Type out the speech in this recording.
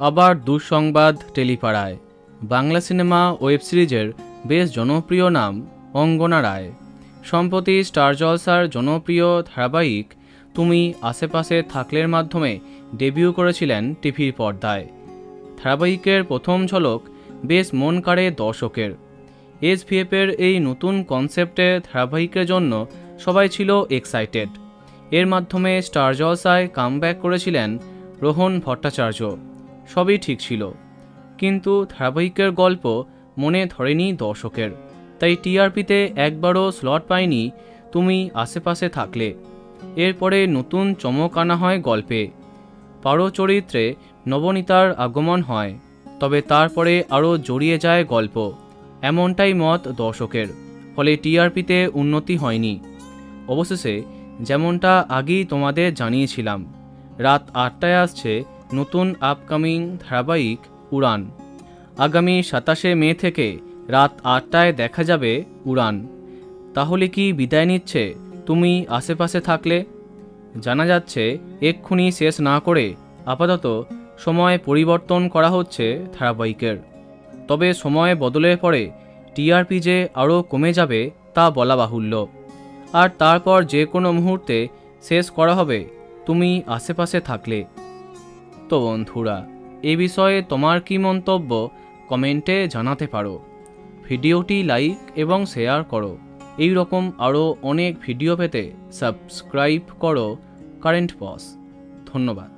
আবার দুঃসংবাদ টেলিপাড়ায়। Bangla cinema web সিরিজের বেশ জনপ্রিয় নাম অঙ্গনা রায়। সম্প্রতি স্টার জলসার জনপ্রিয় ধারাবাহিক তুমি আশেপাশে থাকলের মাধ্যমে ডেবিউ করেছিলেন টিভির পর্দায়। ধারাবাহিকের প্রথম ঝলক বেশ মন কাড়ে দর্শকের। এসভিএফের এই নতুন কনসেপ্টে ধারাবাহিকের জন্য সবাই ছিল এক্সাইটেড। এর মাধ্যমে স্টার জলসায় কামব্যাক করেছিলেন রোহন ভট্টাচার্য। সবই ঠিক ছিল, কিন্তু ধারাবাহিকের গল্প মনে ধরেনি দর্শকের, তাই টিআরপিতে একবারও স্লট পায়নি তুমি আশেপাশে থাকলে। এরপরে নতুন চমক আনা হয় গল্পে। পারো চরিত্রে নবনীতার আগমন হয়, তবে তারপরে আরও জড়িয়ে যায় গল্প, এমনটাই মত দর্শকের। ফলে টিআরপিতে উন্নতি হয়নি। অবশেষে যেমনটা আগেই তোমাদের জানিয়েছিলাম, রাত 8টায় আসছে নতুন আপকামিং ধারাবাহিক উড়ান। আগামী 27শে মে থেকে রাত 8টায় দেখা যাবে উড়ান। তাহলে কি বিদায় নিচ্ছে তুমি আশেপাশে থাকলে? জানা যাচ্ছে এক্ষুনি শেষ না করে আপাতত সময় পরিবর্তন করা হচ্ছে ধারাবাহিকের। তবে সময় বদলের পরে টিআরপি যে আরও কমে যাবে তা বলা বাহুল্য। আর তারপর যে কোনো মুহূর্তে শেষ করা হবে তুমি আশেপাশে থাকলে। তো বন্ধুরা, এ বিষয়ে তোমার কি মন্তব্য কমেন্টে জানাতে পারো। ভিডিওটি লাইক এবং শেয়ার করো। এই রকম আরও অনেক ভিডিও পেতে সাবস্ক্রাইব করো কারেন্ট পজ। ধন্যবাদ।